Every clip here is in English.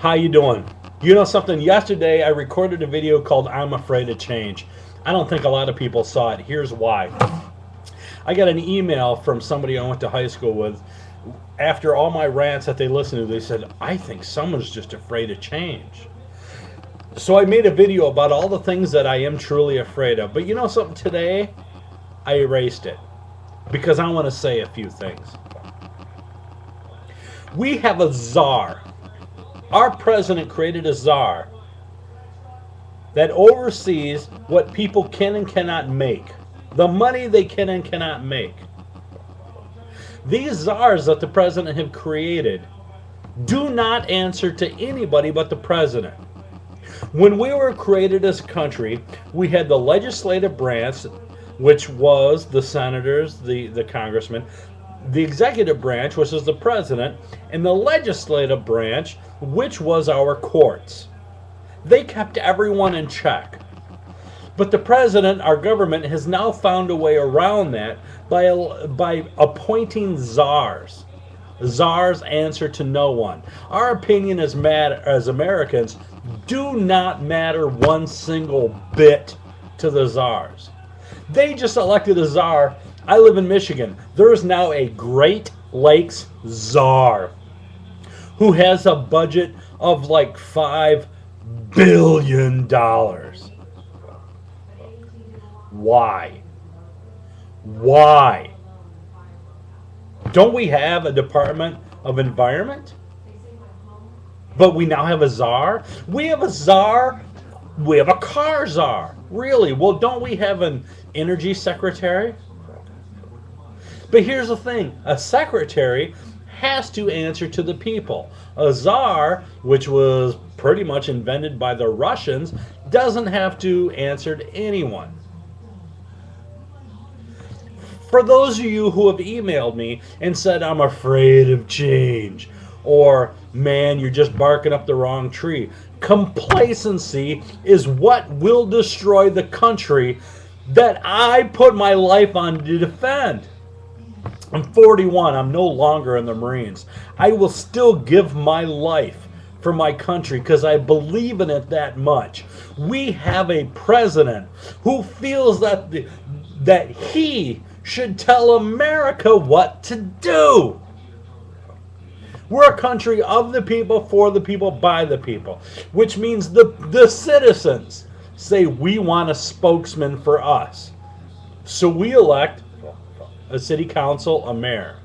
How you doing? You know something? Yesterday I recorded a video called I'm Afraid of Change. I don't think a lot of people saw it. Here's why. I got an email from somebody I went to high school with. After all my rants that they listened to, they said, I think someone's just afraid of change. So I made a video about all the things that I am truly afraid of. But you know something? Today I erased it because I want to say a few things. We have a czar. Our president created a czar that oversees what people can and cannot make, the money they can and cannot make. These czars that the president have created do not answer to anybody but the president. When we were created as a country, we had the legislative branch, which was the senators, the congressmen, the executive branch, which is the president, and the legislative branch, which was our courts. They kept everyone in check. But the president, our government, has now found a way around that by appointing czars. Czars answer to no one. Our opinion as Americans do not matter one single bit to the czars. They just elected a czar. I live in Michigan. There is now a Great Lakes czar who has a budget of like $5 billion. Why? Why? Don't we have a Department of Environment? But we now have a czar? We have a czar. We have a car czar. Really? Well, don't we have an energy secretary? But here's the thing. A secretary has to answer to the people. A czar, which was pretty much invented by the Russians, doesn't have to answer to anyone. For those of you who have emailed me and said, I'm afraid of change, or, man, you're just barking up the wrong tree, complacency is what will destroy the country that I put my life on to defend. I'm 41. I'm no longer in the Marines. I will still give my life for my country because I believe in it that much. We have a president who feels that he should tell America what to do. We're a country of the people, for the people, by the people, which means the citizens say we want a spokesman for us. So we elect a city council, a mayor.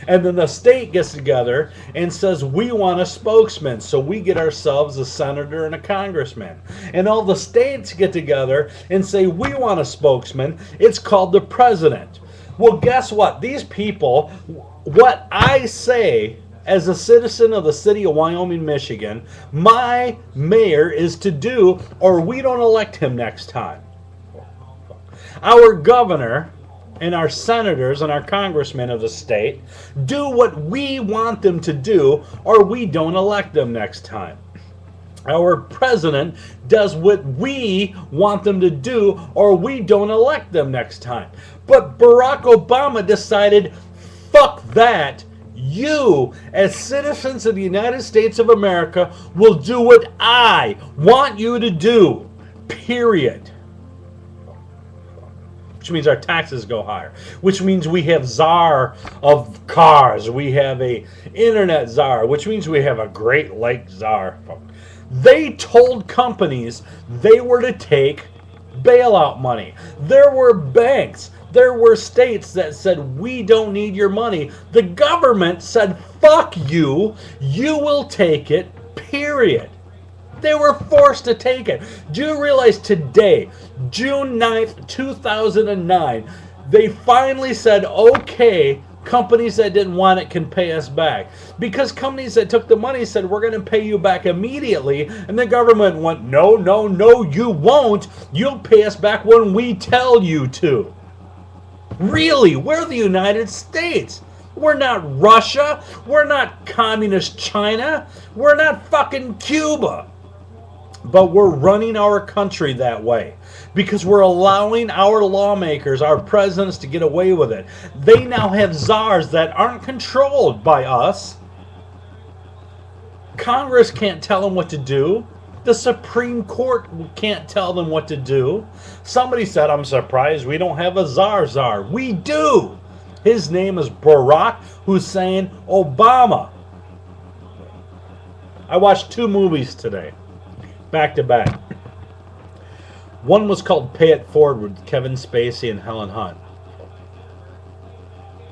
And then the state gets together and says, we want a spokesman. So we get ourselves a senator and a congressman. And all the states get together and say, we want a spokesman. It's called the president. Well, guess what? These people, what I say as a citizen of the city of Wyoming, Michigan, my mayor is to do, or we don't elect him next time. Our governor and our senators and our congressmen of the state do what we want them to do, or we don't elect them next time. Our president does what we want them to do, or we don't elect them next time. But Barack Obama decided, fuck that. You, as citizens of the United States of America, will do what I want you to do. Period. Which means our taxes go higher. Which means we have czar of cars. We have a internet czar. Which means we have a Great Lakes czar. They told companies they were to take bailout money. There were banks. There were states that said, we don't need your money. The government said, fuck you. You will take it, period. They were forced to take it. Do you realize today, June 9th, 2009, they finally said, okay, companies that didn't want it can pay us back. Because companies that took the money said, we're going to pay you back immediately. And the government went, no, no, no, you won't. You'll pay us back when we tell you to. Really? We're the United States. We're not Russia. We're not communist China. We're not fucking Cuba. But we're running our country that way because we're allowing our lawmakers, our presidents, to get away with it. They now have czars that aren't controlled by us. Congress can't tell them what to do. The Supreme Court can't tell them what to do. Somebody said, I'm surprised we don't have a czar. We do. His name is Barack Hussein Obama. I watched 2 movies today, back to back. One was called Pay It Forward with Kevin Spacey and Helen Hunt.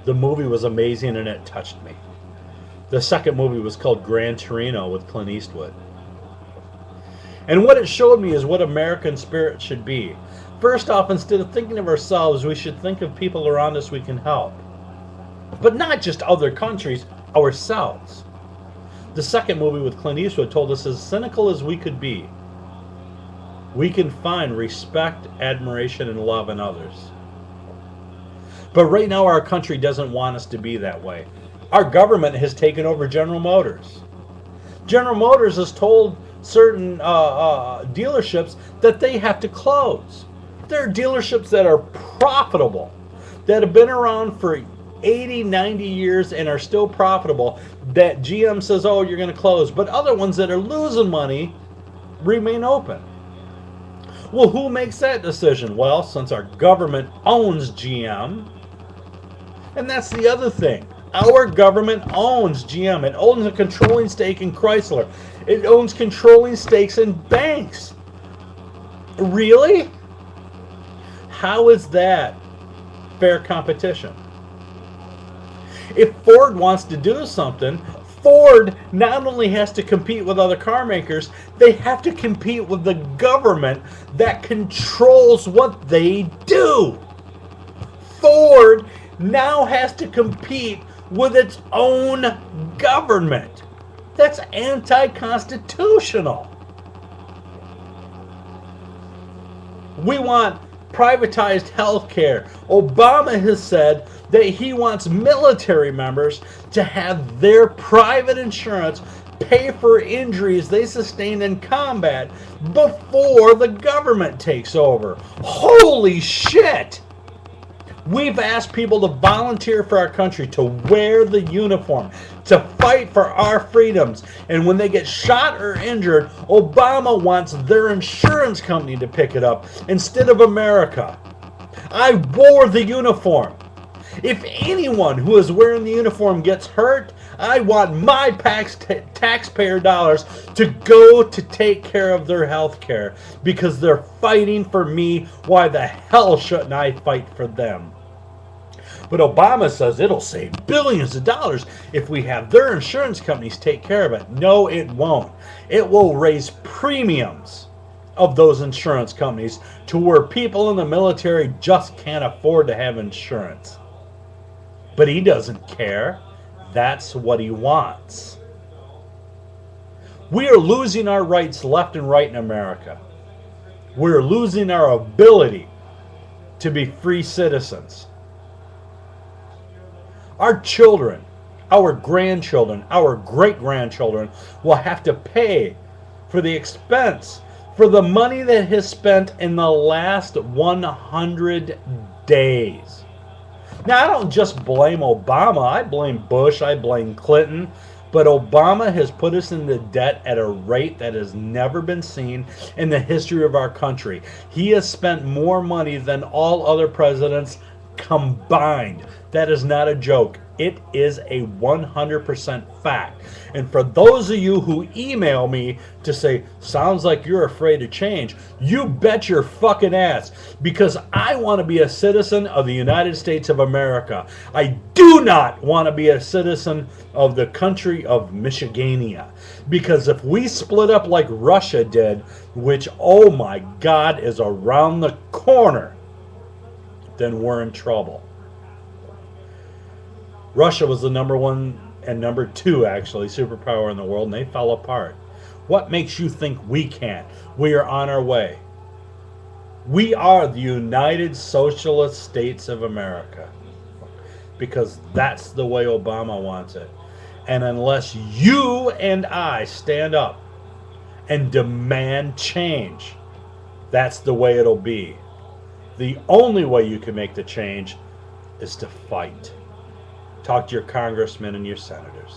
The movie was amazing and it touched me. The second movie was called Gran Torino with Clint Eastwood. And what it showed me is what American spirit should be. First off, instead of thinking of ourselves, we should think of people around us we can help. But not just other countries, ourselves. The second movie with Clint Eastwood told us, as cynical as we could be, we can find respect, admiration, and love in others. But right now our country doesn't want us to be that way. Our government has taken over General Motors. General Motors has told certain dealerships that they have to close. There are dealerships that are profitable, that have been around for 80, 90 years and are still profitable, that GM says, oh, you're going to close. But other ones that are losing money remain open. Well, who makes that decision? Well, since our government owns GM, and that's the other thing. Our government owns GM. It owns a controlling stake in Chrysler. It owns controlling stakes in banks. Really? How is that fair competition? If Ford wants to do something, Ford not only has to compete with other car makers, they have to compete with the government that controls what they do. Ford now has to compete with its own government. That's anti-constitutional. We want privatized health care. Obama has said that he wants military members to have their private insurance pay for injuries they sustain in combat before the government takes over. Holy shit! We've asked people to volunteer for our country, to wear the uniform, to fight for our freedoms. And when they get shot or injured, Obama wants their insurance company to pick it up instead of America. I wore the uniform. If anyone who is wearing the uniform gets hurt, I want my taxpayer dollars to go to take care of their health care because they're fighting for me. Why the hell shouldn't I fight for them? But Obama says it'll save billions of dollars if we have their insurance companies take care of it. No, it won't. It will raise premiums of those insurance companies to where people in the military just can't afford to have insurance. But he doesn't care. That's what he wants. We are losing our rights left and right in America. We're losing our ability to be free citizens. Our children, our grandchildren, our great-grandchildren will have to pay for the expense, for the money that has spent in the last 100 days. Now, I don't just blame Obama. I blame Bush. I blame Clinton. But Obama has put us into debt at a rate that has never been seen in the history of our country. He has spent more money than all other presidents combined. That is not a joke. It is a 100% fact. And for those of you who email me to say, sounds like you're afraid of change, you bet your fucking ass, because I want to be a citizen of the United States of America. I do not want to be a citizen of the country of Michigania. Because if we split up like Russia did, which, oh my God, is around the corner, then we're in trouble. Russia was the number one and number two, actually, superpower in the world, and they fell apart. What makes you think we can't? We are on our way. We are the United Socialist States of America, because that's the way Obama wants it. And unless you and I stand up and demand change, that's the way it'll be. The only way you can make the change is to fight. Talk to your congressmen and your senators.